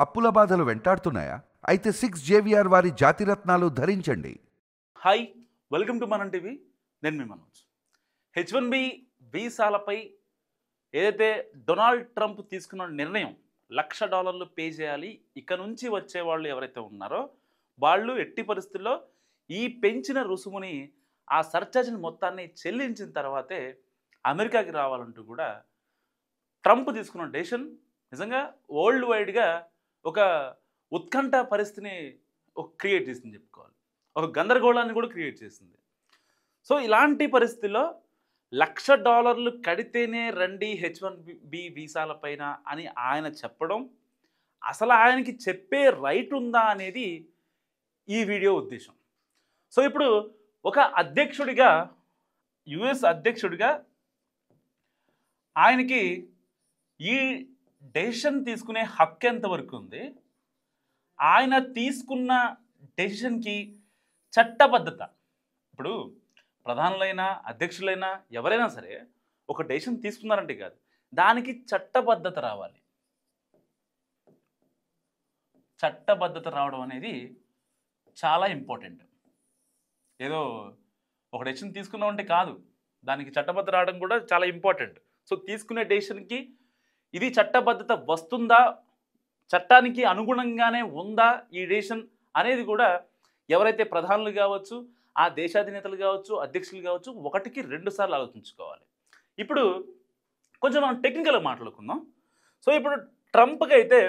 అప్పుల బాధలు వెంటాడుతున్నాయా? అయితే 6 JVR వారి జాతిరత్నాలు ధరించండి. హాయ్, వెల్కమ్ టు మనం టీవీ. నేను మీ మనోజ్. H1B వీసాలపై ఏదైతే డొనాల్డ్ ట్రంప్ తీసుకున్న నిర్ణయం $1,00,000 పే చేయాలి, ఇక నుంచి వచ్చే వాళ్ళు ఎవరైతే ఉన్నారో వాళ్ళు ఎట్టి పరిస్థితుల్లో ఈ పెంచిన రుసుముని ఆ సర్చార్జ్ని మొత్తాన్ని చెల్లించిన తర్వాతే అమెరికాకి రావాలంటూ కూడా ట్రంప్ తీసుకున్న డెసిషన్ నిజంగా వరల్డ్ వైడ్గా ఒక ఉత్కంఠ పరిస్థితిని క్రియేట్ చేసింది చెప్పుకోవాలి. ఒక గందరగోళాన్ని కూడా క్రియేట్ చేసింది. సో ఇలాంటి పరిస్థితుల్లో $1,00,000 కడితేనే రండి H1B వీసాల పైన అని ఆయన చెప్పడం, అసలు ఆయనకి చెప్పే రైట్ ఉందా అనేది ఈ వీడియో ఉద్దేశం. సో ఇప్పుడు ఒక అధ్యక్షుడిగా, యుఎస్ అధ్యక్షుడిగా ఆయనకి ఈ డెసిషన్ తీసుకునే హక్కు ఎంతవరకు ఉంది, ఆయన తీసుకున్న డెసిషన్కి చట్టబద్ధత, ఇప్పుడు ప్రధానులైనా అధ్యక్షులైనా ఎవరైనా సరే ఒక డెసిషన్ తీసుకున్నారంటే కాదు, దానికి చట్టబద్ధత రావాలి. చట్టబద్ధత రావడం అనేది చాలా ఇంపార్టెంట్. ఏదో ఒక డెసిషన్ తీసుకున్నామంటే కాదు, దానికి చట్టబద్ధత రావడం కూడా చాలా ఇంపార్టెంట్. సో తీసుకునే డెసిషన్కి ఇది చట్టబద్ధత వస్తుందా, చట్టానికి అనుగుణంగానే ఉందా ఈ డెసిషన్ అనేది కూడా ఎవరైతే ప్రధానులు కావచ్చు, ఆ దేశాధినేతలు కావచ్చు, అధ్యక్షులు కావచ్చు, 1కి 2 సార్లు ఆలోచించుకోవాలి. ఇప్పుడు కొంచెం మనం టెక్నికల్గా మాట్లాడుకుందాం. సో ఇప్పుడు ట్రంప్కి అయితే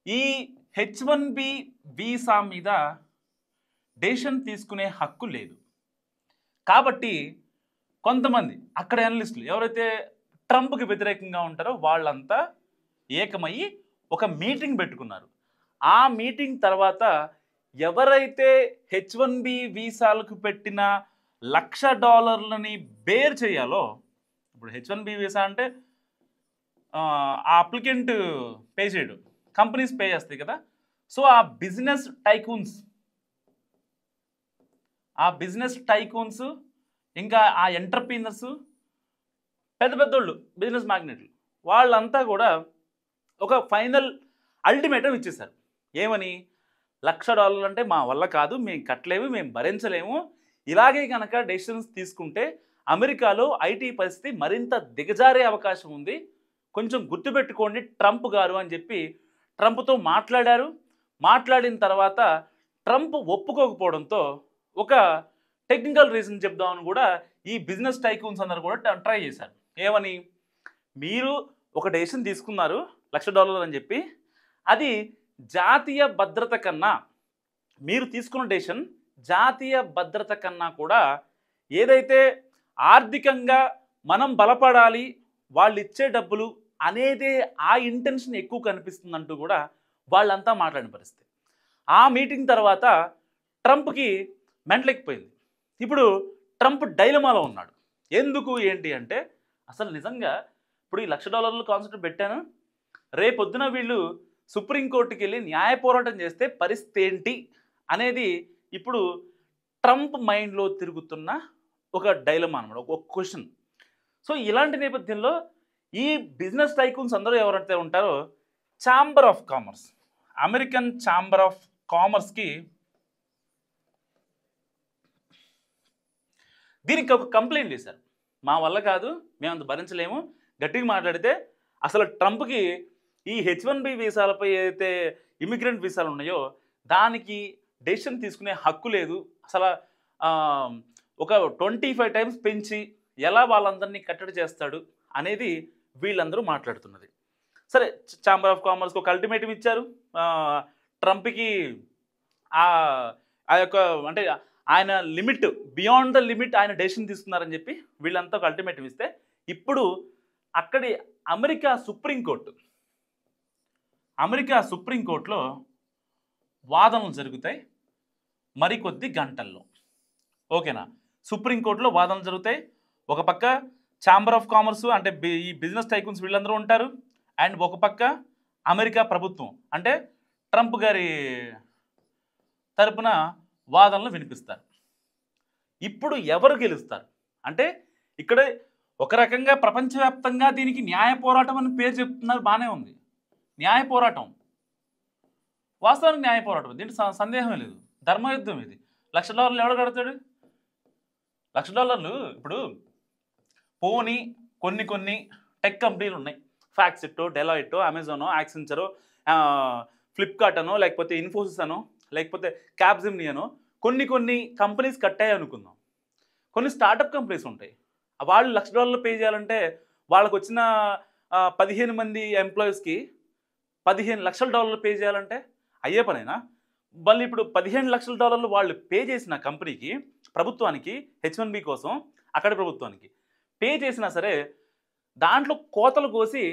ఈ H1B వీసా మీద డెసిషన్ తీసుకునే హక్కు లేదు. కాబట్టి కొంతమంది అక్కడ అనలిస్టులు ఎవరైతే ట్రంప్కి వ్యతిరేకంగా ఉంటారో వాళ్ళంతా ఏకమయ్యి ఒక మీటింగ్ పెట్టుకున్నారు. ఆ మీటింగ్ తర్వాత ఎవరైతే H1B వీసాలకు పెట్టిన $1,00,000 బేర్ చేయాలో, ఇప్పుడు H1B వీసా అంటే ఆ అప్లికెంట్ పే చేయడు, కంపెనీస్ పే చేస్తాయి కదా. సో ఆ బిజినెస్ టైకూన్స్ ఇంకా ఆ ఎంటర్ప్రీనర్స్, పెద్ద పెద్దోళ్ళు, బిజినెస్ మ్యాగ్నెట్లు, వాళ్ళంతా కూడా ఒక ఫైనల్ అల్టిమేటం ఇచ్చేశారు. ఏమని? $1,00,000 అంటే మా వల్ల కాదు, మేము కట్టలేము, మేము భరించలేము, ఇలాగే కనుక డెసిషన్స్ తీసుకుంటే అమెరికాలో ఐటీ పరిస్థితి మరింత దిగజారే అవకాశం ఉంది, కొంచెం గుర్తుపెట్టుకోండి ట్రంప్ గారు అని చెప్పి ట్రంప్తో మాట్లాడారు. మాట్లాడిన తర్వాత ట్రంప్ ఒప్పుకోకపోవడంతో ఒక టెక్నికల్ రీజన్ చెప్దామని కూడా ఈ బిజినెస్ టైకూన్స్ అందరూ కూడా ట్రై చేశారు. ఏమని? మీరు ఒక డెసిషన్ తీసుకున్నారు $1,00,000 అని చెప్పి, అది జాతీయ భద్రత కన్నా, మీరు తీసుకున్న డెసిషన్ జాతీయ భద్రత కన్నా కూడా ఏదైతే ఆర్థికంగా మనం బలపడాలి, వాళ్ళు ఇచ్చే డబ్బులు అనేదే ఆ ఇంటెన్షన్ ఎక్కువ కనిపిస్తుందంటూ కూడా వాళ్ళంతా మాట్లాడిన పరిస్థితి. ఆ మీటింగ్ తర్వాత ట్రంప్కి మెంటలెక్కిపోయింది. ఇప్పుడు ట్రంప్ డైలమాలో ఉన్నాడు. ఎందుకు ఏంటి అంటే, అసలు నిజంగా ఇప్పుడు ఈ $1,00,000 కాన్సెప్ట్ పెట్టాను, రేపొద్దున వీళ్ళు సుప్రీంకోర్టుకి వెళ్ళి న్యాయ పోరాటం చేస్తే పరిస్థితి ఏంటి అనేది ఇప్పుడు ట్రంప్ మైండ్లో తిరుగుతున్న ఒక డైలమా అన్నమాట, ఒక క్వశ్చన్. సో ఇలాంటి నేపథ్యంలో ఈ బిజినెస్ టైకూన్స్ అందరూ ఎవరైతే ఉంటారో chamber of commerce, American chamber of కామర్స్కి దీనికి ఒక కంప్లైంట్ చేశారు. మా వల్ల కాదు, మేము అంత భరించలేము, గట్టిగా మాట్లాడితే అసలు ట్రంప్కి ఈ H1B వీసాలపై ఏదైతే ఇమిగ్రెంట్ వీసాలు ఉన్నాయో దానికి డెసిషన్ తీసుకునే హక్కు లేదు, అసలు ఒక 25 టైమ్స్ పెంచి ఎలా వాళ్ళందరినీ కట్టడి చేస్తాడు అనేది వీళ్ళందరూ మాట్లాడుతున్నది. సరే, ఛాంబర్ ఆఫ్ కామర్స్కి ఒక అల్టిమేటం ఇచ్చారు. ట్రంప్కి ఆ యొక్క అంటే ఆయన లిమిట్, బియాండ్ ద లిమిట్ ఆయన డెసిషన్ తీసుకున్నారని చెప్పి వీళ్ళంతా ఒక అల్టిమేటం ఇస్తే, ఇప్పుడు అక్కడి అమెరికా సుప్రీంకోర్టులో వాదనలు జరుగుతాయి మరికొద్ది గంటల్లో. ఓకేనా? సుప్రీంకోర్టులో వాదనలు జరుగుతాయి. ఒక పక్క ఛాంబర్ ఆఫ్ కామర్స్ అంటే ఈ బిజినెస్ టైకూన్స్ వీళ్ళందరూ ఉంటారు, అండ్ ఒక పక్క అమెరికా ప్రభుత్వం అంటే ట్రంప్ గారి తరపున వాదనలు వినిపిస్తారు. ఇప్పుడు ఎవరు గెలుస్తారు అంటే, ఇక్కడ ఒక రకంగా ప్రపంచవ్యాప్తంగా దీనికి న్యాయ పోరాటం అని పేరు చెప్తున్నారు, బాగానే ఉంది, న్యాయ పోరాటం. వాస్తవానికి న్యాయ పోరాటం, దీంట్లో సందేహమే లేదు. ధర్మయుద్ధం ఇది. $1,00,000 ఎవడు కడతాడు? $1,00,000 ఇప్పుడు పోనీ కొన్ని టెక్ కంపెనీలు ఉన్నాయి, ఫ్యాక్సిట్టో, డెలాయిట్టో, అమెజానో, యాక్సెంచరో, ఫ్లిప్కార్ట్ అనో, లేకపోతే ఇన్ఫోసిస్ అనో, లేకపోతే క్యాప్జెమినీ అనో కొన్ని కంపెనీస్ కట్టాయి అనుకుందాం. కొన్ని స్టార్టప్ కంపెనీస్ ఉంటాయి, వాళ్ళు $1,00,000 పే చేయాలంటే వాళ్ళకు వచ్చిన 15 మంది ఎంప్లాయీస్కి $15,00,000 పే చేయాలంటే అయ్యే పనేనా? మళ్ళీ ఇప్పుడు $15,00,000 వాళ్ళు పే చేసిన కంపెనీకి, ప్రభుత్వానికి, H1B కోసం అక్కడి ప్రభుత్వానికి పే చేసినా సరే దాంట్లో కోతలు కోసి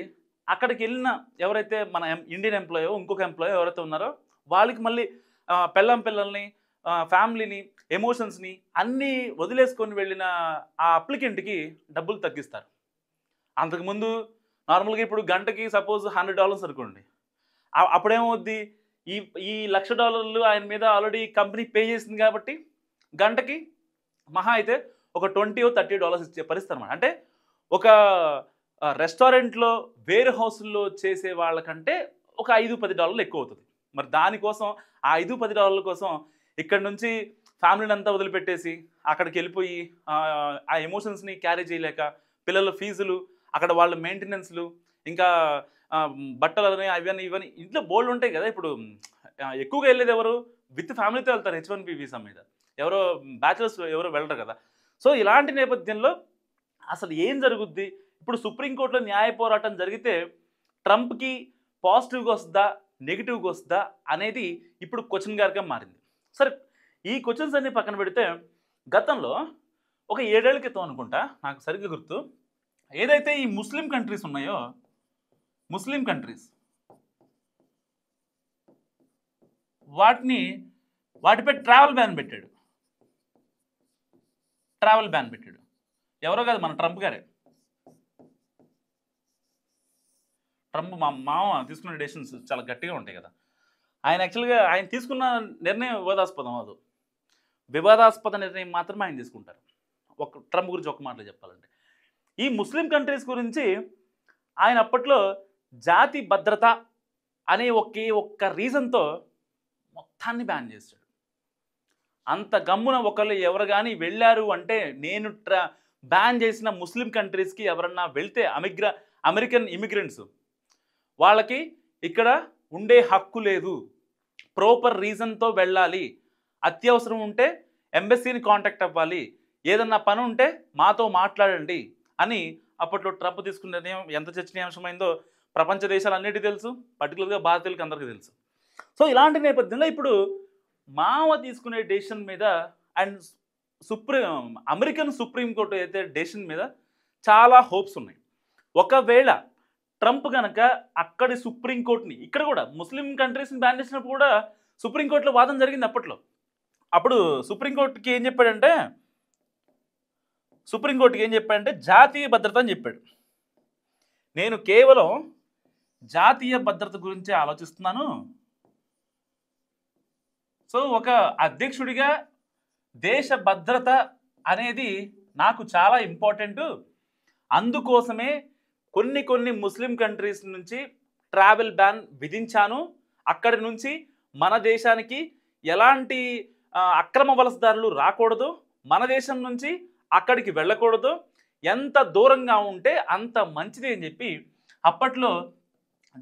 అక్కడికి వెళ్ళిన ఎవరైతే మన ఇండియన్ ఎంప్లాయో, ఇంకొక ఎంప్లాయో ఎవరైతే ఉన్నారో వాళ్ళకి మళ్ళీ పిల్లల్ని, ఫ్యామిలీని, ఎమోషన్స్ని అన్నీ వదిలేసుకొని వెళ్ళిన ఆ అప్లికెంట్కి డబ్బులు తగ్గిస్తారు. అంతకుముందు నార్మల్గా ఇప్పుడు గంటకి సపోజ్ $100 అనుకోండి, అప్పుడేమవుద్ది, ఈ $1,00,000 ఆయన మీద ఆల్రెడీ కంపెనీ పే చేసింది కాబట్టి గంటకి మహా అయితే ఒక $20 or $30 ఇచ్చే పరిస్థితి అనమాట. అంటే ఒక రెస్టారెంట్లో, వేర్ హౌస్లో చేసే వాళ్ళకంటే ఒక $5-10 ఎక్కువ అవుతుంది. మరి దానికోసం ఆ $5-10 కోసం ఇక్కడ నుంచి ఫ్యామిలీని అంతా వదిలిపెట్టేసి అక్కడికి వెళ్ళిపోయి ఆ ఎమోషన్స్ని క్యారీ చేయలేక, పిల్లల ఫీజులు, అక్కడ వాళ్ళ మెయింటెనెన్స్లు, ఇంకా బట్టలని ఇవన్నీ ఇంట్లో బోల్డ్ ఉంటాయి కదా. ఇప్పుడు ఎక్కువగా వెళ్ళేది ఎవరు? విత్ ఫ్యామిలీతో వెళ్తారు H1B వీసా మీద, ఎవరో బ్యాచిలర్స్ ఎవరో వెళ్ళరు కదా. సో ఇలాంటి నేపథ్యంలో అసలు ఏం జరుగుద్ది? ఇప్పుడు సుప్రీంకోర్టులో న్యాయ పోరాటం జరిగితే ట్రంప్కి పాజిటివ్గా వస్తుందా, నెగిటివ్గా వస్తుందా అనేది ఇప్పుడు క్వశ్చన్ గారిగా మారింది. సరే, ఈ క్వశ్చన్స్ అన్ని పక్కన పెడితే గతంలో ఒక 7 ఏళ్ల క్రితం అనుకుంటా, నాకు సరిగ్గా గుర్తు, ఏదైతే ఈ ముస్లిం కంట్రీస్ ఉన్నాయో, ముస్లిం కంట్రీస్ వాటిపై ట్రావెల్ బ్యాన్ పెట్టాడు. ఎవరో కాదు, మన ట్రంప్ గారే. ట్రంప్ మామ తీసుకున్న డెసిషన్స్ చాలా గట్టిగా ఉంటాయి కదా. ఆయన తీసుకున్న నిర్ణయం వివాదాస్పద నిర్ణయం మాత్రమే ఆయన తీసుకుంటారు. ట్రంప్ గురించి ఒక మాటలో చెప్పాలంటే, ఈ ముస్లిం కంట్రీస్ గురించి ఆయన అప్పట్లో జాతి భద్రత అనే ఒక్క రీజన్తో మొత్తాన్ని బ్యాన్ చేశాడు. అంత గమ్మున ఒకళ్ళు ఎవరు కానీ వెళ్ళారు అంటే, నేను బ్యాన్ చేసిన ముస్లిం కంట్రీస్కి ఎవరన్నా వెళ్తే అమెరికన్ ఇమిగ్రెంట్స్ వాళ్ళకి ఇక్కడ ఉండే హక్కు లేదు, ప్రాపర్ రీజన్తో వెళ్ళాలి, అత్యవసరం ఉంటే ఎంబసీని కాంటాక్ట్ అవ్వాలి, ఏదన్నా పని ఉంటే మాతో మాట్లాడండి అని అప్పట్లో ట్రంప్ తీసుకున్న నిర్ణయం ఎంత చర్చనీయాంశమైందో ప్రపంచ దేశాలన్నిటికీ తెలుసు, పర్టికులర్గా భారతీయులకు అందరికీ తెలుసు. సో ఇలాంటి నేపథ్యంలో ఇప్పుడు మావ తీసుకునే డెసిషన్ మీద అండ్ అమెరికన్ సుప్రీంకోర్టు అయితే డెసిషన్ మీద చాలా హోప్స్ ఉన్నాయి. ఒకవేళ ట్రంప్ కనుక అక్కడి సుప్రీంకోర్టుని, ఇక్కడ కూడా ముస్లిం కంట్రీస్ని బ్యాన్ చేసినప్పుడు కూడా సుప్రీంకోర్టులో వాదన జరిగింది అప్పట్లో. అప్పుడు సుప్రీంకోర్టుకి ఏం చెప్పాడంటే జాతీయ భద్రత అని చెప్పాడు. నేను కేవలం జాతీయ భద్రత గురించే ఆలోచిస్తున్నాను. సో ఒక అధ్యక్షుడిగా దేశ భద్రత అనేది నాకు చాలా ఇంపార్టెంట్, అందుకోసమే కొన్ని ముస్లిం కంట్రీస్ నుంచి ట్రావెల్ బ్యాన్ విధించాను. అక్కడి నుంచి మన దేశానికి ఎలాంటి అక్రమ వలసదారులు రాకూడదు, మన దేశం నుంచి అక్కడికి వెళ్ళకూడదు, ఎంత దూరంగా ఉంటే అంత మంచిది అని చెప్పి అప్పట్లో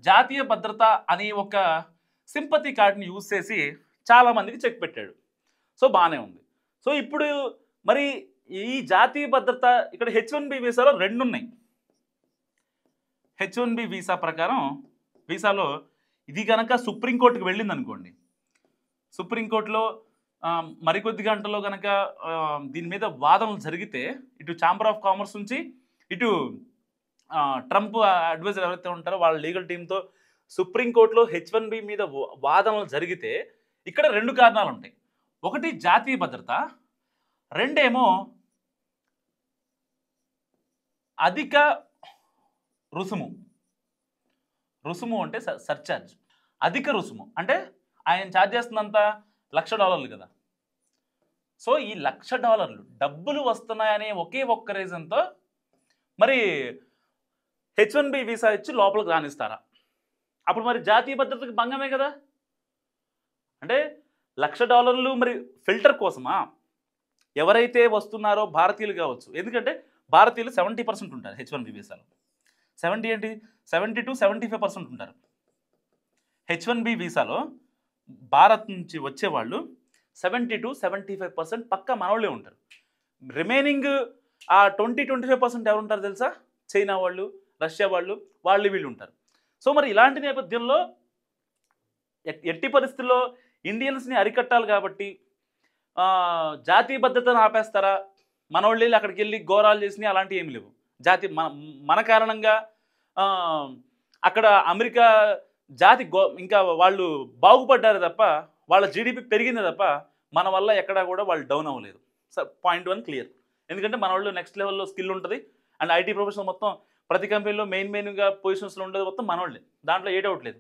జాతీయ భద్రత అనే ఒక సింపతి కార్డ్ని యూజ్ చేసి చాలామందికి చెక్ పెట్టాడు. సో బాగానే ఉంది. సో ఇప్పుడు మరి ఈ జాతీయ భద్రత ఇక్కడ H1B వీసాలో 2 ఉన్నాయి. H1B వీసా ప్రకారం వీసాలో ఇది కనుక సుప్రీంకోర్టుకు వెళ్ళింది అనుకోండి, సుప్రీంకోర్టులో మరికొద్ది గంటల్లో కనుక దీని మీద వాదనలు జరిగితే, ఇటు ఛాంబర్ ఆఫ్ కామర్స్ నుంచి ఇటు ట్రంప్ అడ్వైజర్ ఎవరైతే ఉంటారో వాళ్ళ లీగల్ టీంతో సుప్రీంకోర్టులో H1B మీద వాదనలు జరిగితే ఇక్కడ 2 కారణాలు ఉంటాయి. ఒకటి జాతీయ భద్రత, రెండేమో అధిక రుసుము అంటే సర్చార్జ్. అధిక రుసుము అంటే ఆయన ఛార్జ్ చేస్తున్నంత $1,00,000 కదా. సో ఈ $1,00,000 డబ్బులు వస్తున్నాయనే ఒక్క రీజన్తో మరి H1B వీసా ఇచ్చి లోపలికి రానిస్తారా? అప్పుడు మరి జాతీయ భద్రతకు భంగమే కదా. అంటే $1,00,000 మరి ఫిల్టర్ కోసమా? ఎవరైతే వస్తున్నారో భారతీయులు కావచ్చు, ఎందుకంటే భారతీయులు 70% ఉంటారు H1B వీసాలో. 70 ఏంటి 70 to 75% ఉంటారు. H1B వీసాలో భారత్ నుంచి వచ్చేవాళ్ళు 70 to 75% పక్కా మనోళ్ళే ఉంటారు. రిమైనింగ్ ఆ 20-25% ఎవరు ఉంటారు తెలుసా? చైనా వాళ్ళు, రష్యా వాళ్ళు, వీళ్ళు ఉంటారు. సో మరి ఇలాంటి నేపథ్యంలో ఎట్టి పరిస్థితుల్లో ఇండియన్స్ని అరికట్టాలి కాబట్టి జాతీయ భద్రతను ఆపేస్తారా? మనోళ్ళు వెళ్ళి అక్కడికి వెళ్ళి ఘోరాలు చేసినాయి అలాంటివి ఏమి లేవు. మన కారణంగా అక్కడ అమెరికా జాతి ఇంకా వాళ్ళు బాగుపడ్డారు తప్ప, వాళ్ళ జీడిపి పెరిగింది తప్ప మన వల్ల ఎక్కడా కూడా వాళ్ళు డౌన్ అవ్వలేదు. So point 1 clear. ఎందుకంటే మన వాళ్ళు నెక్స్ట్ లెవెల్లో స్కిల్ ఉంటుంది. అండ్ ఐటీ ప్రొఫెషనల్ మొత్తం ప్రతి కంపెనీలో మెయిన్గా పొజిషన్స్లో ఉండేది మొత్తం మనోళ్ళే, దాంట్లో ఏ డౌట్ లేదు.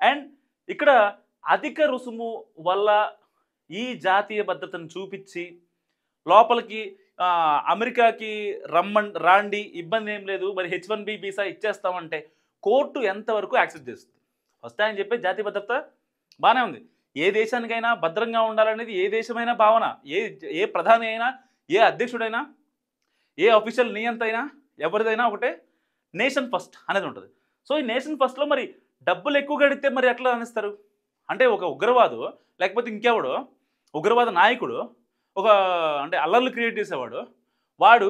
అండ్ ఇక్కడ అధిక రుసుము వల్ల ఈ జాతీయ భద్రతను చూపించి లోపలికి అమెరికాకి రాండి, ఇబ్బంది ఏం లేదు, మరి H1B వీసా ఇచ్చేస్తామంటే కోర్టు ఎంతవరకు యాక్సెప్ట్ చేస్తుంది? ఫస్ట్ ఆయన చెప్పే జాతీయ భద్రత బాగానే ఉంది. ఏ దేశానికైనా భద్రంగా ఉండాలనేది ఏ దేశమైనా భావన, ఏ ప్రధాని అయినా, ఏ అధ్యక్షుడైనా, ఏ అఫీషియల్ నియంత అయినా, ఎవరిదైనా ఒకటే, నేషన్ ఫస్ట్ అనేది ఉంటుంది. సో ఈ నేషన్ ఫస్ట్లో మరి డబ్బులు ఎక్కువ గడితే మరి ఎట్లా అనిస్తారు? అంటే ఒక ఉగ్రవాదు లేకపోతే ఇంకెవడో ఉగ్రవాద నాయకుడు అంటే అల్లర్లు క్రియేట్ చేసేవాడు, వాడు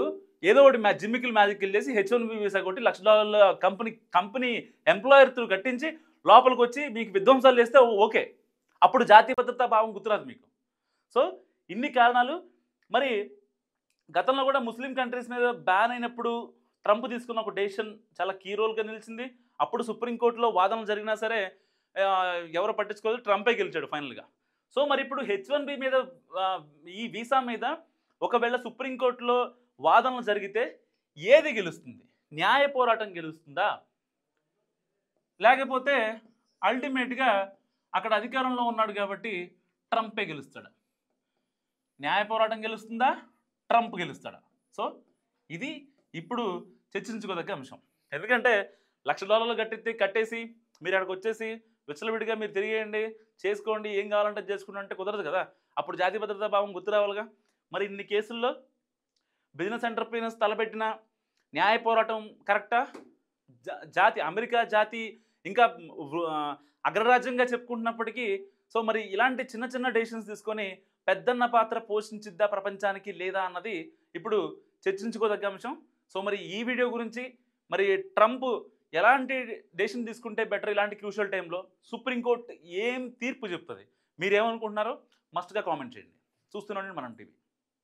ఏదో ఒకటి జిమ్మికిల్ చేసి H1B వీసా కొట్టి $1,00,000 కంపెనీ ఎంప్లాయర్ త్రూ కట్టించి లోపలికి వచ్చి మీకు విధ్వంసాలు చేస్తే ఓకే, అప్పుడు జాతీయ భద్రతా భావం గుర్తురాదు మీకు. సో ఇన్ని కారణాలు. మరి గతంలో కూడా ముస్లిం కంట్రీస్ మీద బ్యాన్ అయినప్పుడు ట్రంప్ తీసుకున్న ఒక డెసిషన్ చాలా కీ రోల్గా నిలిచింది. అప్పుడు సుప్రీంకోర్టులో వాదనలు జరిగినా సరే ఎవరు పట్టించుకోలేదు, ట్రంపే గెలిచాడు ఫైనల్గా. సో మరి ఇప్పుడు H1B మీద ఈ వీసా మీద ఒకవేళ సుప్రీంకోర్టులో వాదనలు జరిగితే ఏది గెలుస్తుంది? న్యాయ పోరాటం గెలుస్తుందా, లేకపోతే అల్టిమేట్గా అక్కడ అధికారంలో ఉన్నాడు కాబట్టి ట్రంపే గెలుస్తాడా? న్యాయ పోరాటం గెలుస్తుందా, ట్రంప్ గెలుస్తాడా? సో ఇది ఇప్పుడు చర్చించుకోదగ్గ అంశం. ఎందుకంటే $1,00,000 కట్టేసి మీరు అక్కడికి వచ్చేసి విచ్చలవిడిగా మీరు తిరిగేయండి, చేసుకోండి, ఏం కావాలంటే చేసుకోండి అంటే కుదరదు కదా. అప్పుడు జాతీయ భద్రతా భావం గుర్తు రావాలిగా. మరి ఇన్ని కేసుల్లో బిజినెస్ ఎంటర్ప్రీనర్స్ తలపెట్టిన న్యాయ పోరాటం కరెక్టా? అమెరికా జాతి ఇంకా అగ్రరాజ్యంగా చెప్పుకుంటున్నప్పటికీ సో మరి ఇలాంటి చిన్న చిన్న డెసిషన్స్ తీసుకొని పెద్దన్న పాత్ర పోషించిద్దా ప్రపంచానికి లేదా అన్నది ఇప్పుడు చర్చించుకోదగ్గ అంశం. సో మరి ఈ వీడియో గురించి మరి ట్రంప్ ఎలాంటి డెసిషన్ తీసుకుంటే బెటర్ ఇలాంటి క్రూషియల్ టైంలో, సుప్రీంకోర్టు ఏం తీర్పు చెప్తుంది, మీరేమనుకుంటున్నారో మస్ట్గా కామెంట్ చేయండి. చూస్తున్నాండి మనం టీవీ.